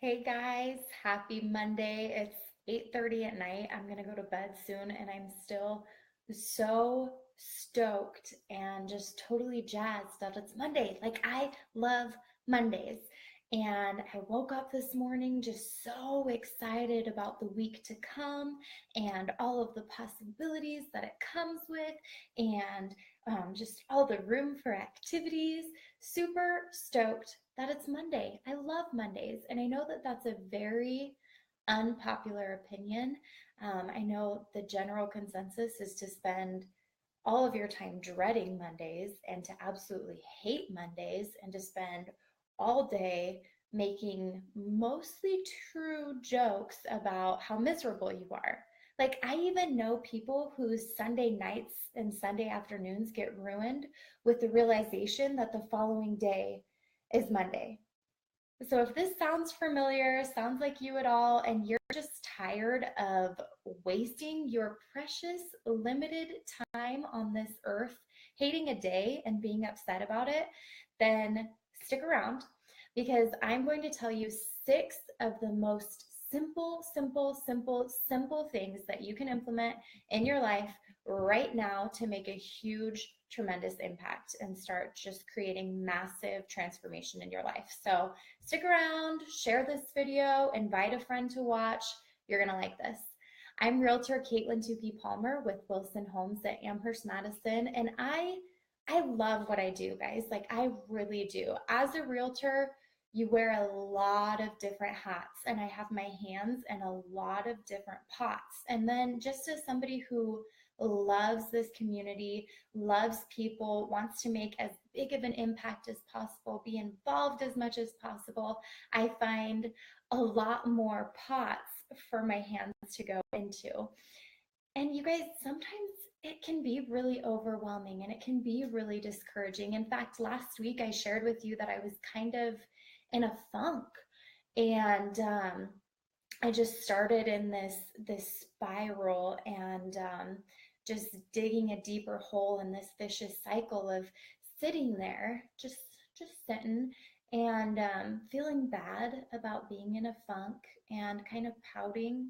Hey guys, happy Monday. It's 8:30 at night. I'm gonna go to bed soon and I'm still so stoked and just totally jazzed that it's Monday. Like I love Mondays. And I woke up this morning just so excited about the week to come and all of the possibilities that it comes with and just all the room for activities. Super stoked that it's Monday. I love Mondays, and I know that that's a very unpopular opinion. I know the general consensus is to spend all of your time dreading Mondays and to absolutely hate Mondays and to spend all day making mostly true jokes about how miserable you are. Like, I even know people whose Sunday nights and Sunday afternoons get ruined with the realization that the following day is Monday. So if this sounds familiar, sounds like you at all, and you're just tired of wasting your precious limited time on this earth, hating a day and being upset about it, then stick around because I'm going to tell you six of the most simple things that you can implement in your life right now to make a huge, tremendous impact and start just creating massive transformation in your life. So stick around, share this video, invite a friend to watch. You're going to like this. I'm Realtor Kaitlin Tookey Palmer with Wilson Homes at Amherst, Madison, and I love what I do, guys. Like I really do. As a realtor, you wear a lot of different hats, and I have my hands in a lot of different pots. And then just as somebody who loves this community, loves people, wants to make as big of an impact as possible, be involved as much as possible, I find a lot more pots for my hands to go into. And you guys, sometimes it can be really overwhelming and it can be really discouraging. In fact, last week I shared with you that I was kind of in a funk and I just started in this spiral and just digging a deeper hole in this vicious cycle of sitting there, just sitting and feeling bad about being in a funk and kind of pouting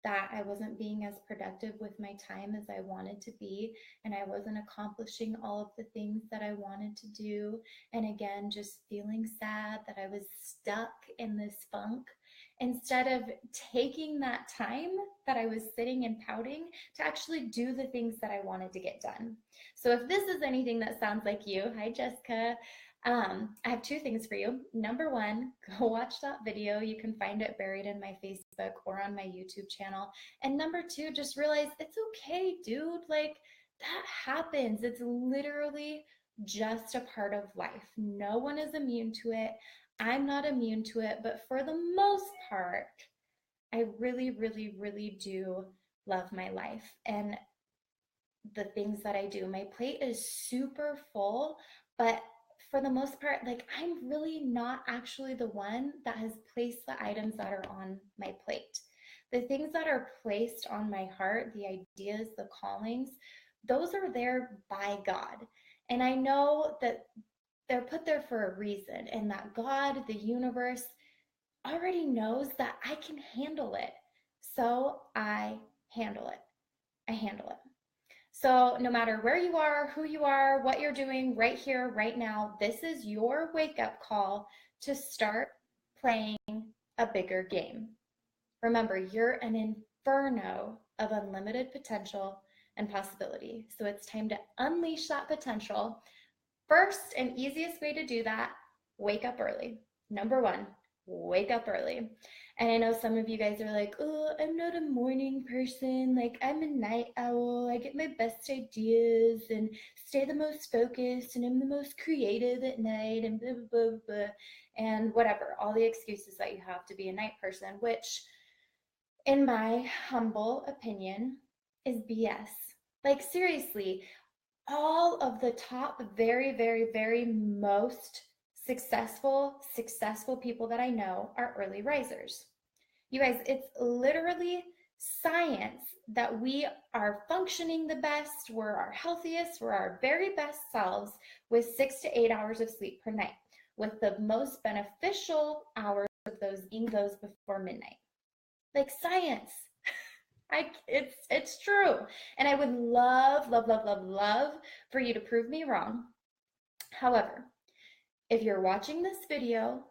that I wasn't being as productive with my time as I wanted to be, and I wasn't accomplishing all of the things that I wanted to do. And again, just feeling sad that I was stuck in this funk instead of taking that time that I was sitting and pouting to actually do the things that I wanted to get done. So if this is anything that sounds like you, hi Jessica. I have two things for you. Number one, go watch that video. You can find it buried in my Facebook or on my YouTube channel. And number two, just realize it's okay, dude. Like that happens. It's literally just a part of life. No one is immune to it. I'm not immune to it, but for the most part, I really do love my life and the things that I do. My plate is super full, but for the most part, like I'm really not actually the one that has placed the items that are on my plate. The things that are placed on my heart, the ideas, the callings, those are there by God. And I know that they're put there for a reason, and that God, the universe, already knows that I can handle it. So I handle it. I handle it. So, no matter where you are, who you are, what you're doing right here, right now, this is your wake up call to start playing a bigger game. Remember, you're an inferno of unlimited potential and possibility. So, it's time to unleash that potential. First and easiest way to do that, wake up early. Number one, wake up early. And I know some of you guys are like, oh, I'm not a morning person. Like, I'm a night owl. I get my best ideas and stay the most focused, and I'm the most creative at night, and blah, blah, blah, blah. And whatever, all the excuses that you have to be a night person, which, in my humble opinion, is BS. Like, seriously, all of the top very most successful people that I know are early risers. You guys, it's literally science that we are functioning the best, we're our healthiest, we're our very best selves with 6 to 8 hours of sleep per night, with the most beneficial hours of those being those before midnight. Like science. It's true. And I would love, love, love, love, love for you to prove me wrong. However, if you're watching this video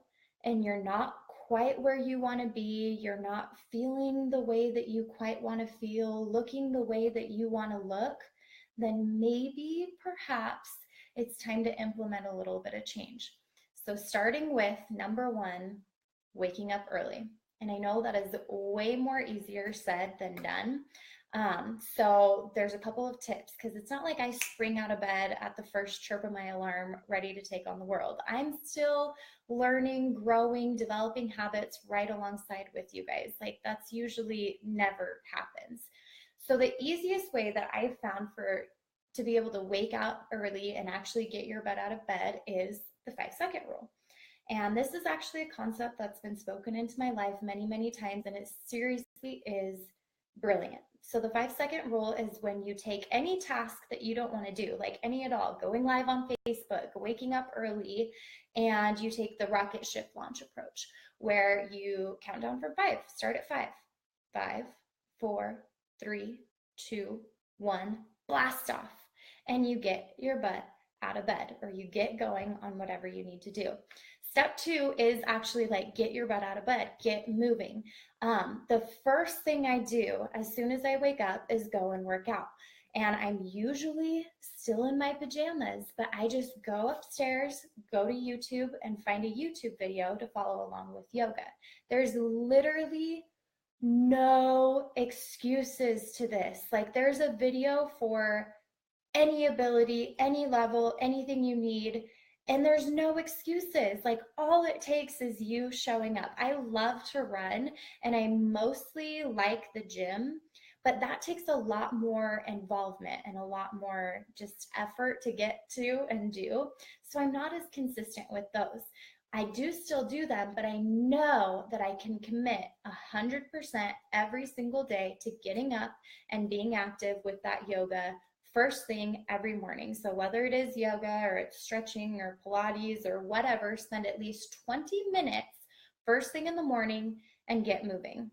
and you're not quite where you want to be, you're not feeling the way that you quite want to feel, looking the way that you want to look, then maybe perhaps it's time to implement a little bit of change. So starting with number one, waking up early. And I know that is way more easier said than done. So there's a couple of tips, because it's not like I spring out of bed at the first chirp of my alarm ready to take on the world. I'm still learning, growing, developing habits right alongside with you guys. Like that's usually never happens. So the easiest way that I've found to be able to wake up early and actually get your butt out of bed is the 5-second rule. And this is actually a concept that's been spoken into my life many, many times, and it seriously is brilliant. So the 5-second rule is when you take any task that you don't want to do, like any at all, going live on Facebook, waking up early, and you take the rocket ship launch approach, where you count down from 5, start at 5, 5, 4, 3, 2, 1, blast off, and you get your butt out of bed, or you get going on whatever you need to do. Step 2 is actually like get your butt out of bed, get moving. The first thing I do as soon as I wake up is go and work out. And I'm usually still in my pajamas, but I just go upstairs, go to YouTube, and find a YouTube video to follow along with yoga. There's literally no excuses to this. Like there's a video for any ability, any level, anything you need. And there's no excuses. Like all it takes is you showing up. I love to run and I mostly like the gym, but that takes a lot more involvement and a lot more just effort to get to and do. So I'm not as consistent with those. I do still do them, but I know that I can commit 100% every single day to getting up and being active with that yoga first thing every morning. So whether it is yoga or it's stretching or Pilates or whatever, spend at least 20 minutes first thing in the morning and get moving.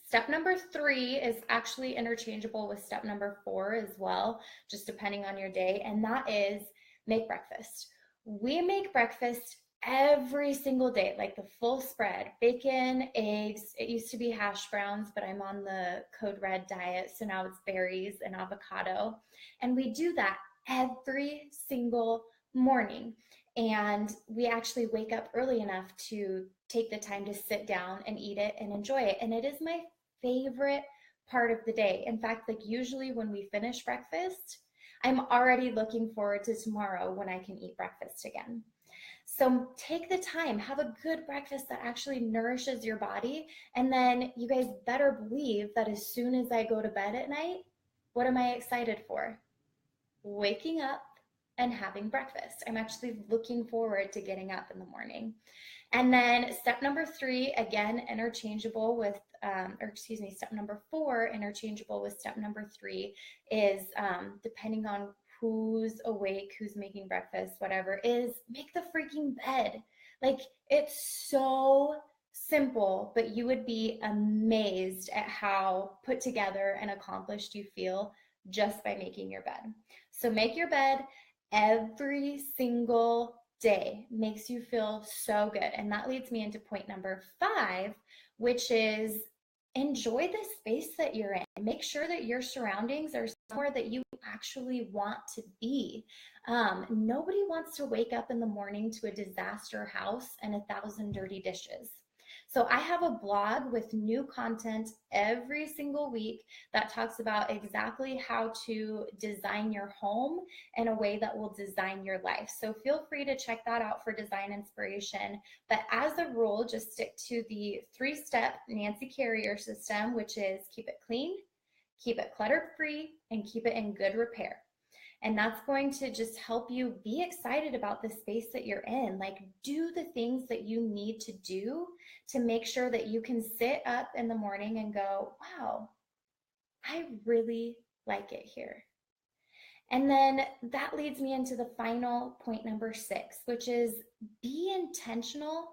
Step number 3 is actually interchangeable with step number 4 as well, just depending on your day, and that is make breakfast. We make breakfast every single day, like the full spread, bacon, eggs. It used to be hash browns, but I'm on the code red diet, so now it's berries and avocado. And we do that every single morning. And we actually wake up early enough to take the time to sit down and eat it and enjoy it. And it is my favorite part of the day. In fact, like usually when we finish breakfast, I'm already looking forward to tomorrow when I can eat breakfast again. So take the time, have a good breakfast that actually nourishes your body. And then you guys better believe that as soon as I go to bed at night, what am I excited for? Waking up and having breakfast. I'm actually looking forward to getting up in the morning. And then step number 3, again, interchangeable with, step number 4, interchangeable with step number 3 is depending on who's awake, who's making breakfast, whatever, is make the freaking bed. Like it's so simple, but you would be amazed at how put together and accomplished you feel just by making your bed. So make your bed every single day. Makes you feel so good. And that leads me into point number 5, which is enjoy the space that you're in. Make sure that your surroundings are somewhere that you actually want to be. Nobody wants to wake up in the morning to a disaster house and 1,000 dirty dishes. So I have a blog with new content every single week that talks about exactly how to design your home in a way that will design your life. So feel free to check that out for design inspiration. But as a rule, just stick to the 3-step Nancy Carrier system, which is keep it clean, keep it clutter-free, and keep it in good repair. And that's going to just help you be excited about the space that you're in. Like do the things that you need to do to make sure that you can sit up in the morning and go, wow, I really like it here. And then that leads me into the final point number 6, which is be intentional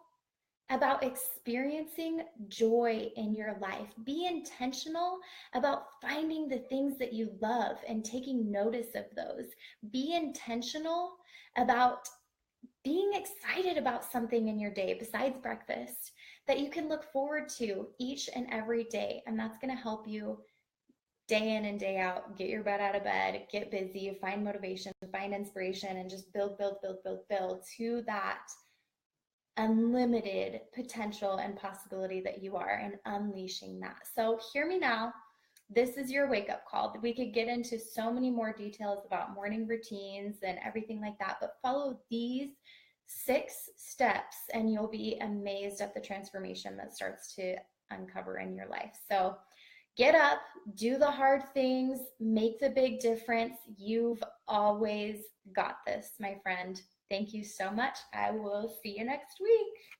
about experiencing joy in your life. Be intentional about finding the things that you love and taking notice of those. Be intentional about being excited about something in your day besides breakfast that you can look forward to each and every day. And that's going to help you day in and day out get your butt out of bed, get busy, find motivation, find inspiration, and just build, build, build, build, build to that unlimited potential and possibility that you are, and unleashing that. So hear me now. This is your wake up call. We could get into so many more details about morning routines and everything like that, but follow these 6 steps and you'll be amazed at the transformation that starts to uncover in your life. So get up, do the hard things, make the big difference. You've always got this, my friend. Thank you so much. I will see you next week.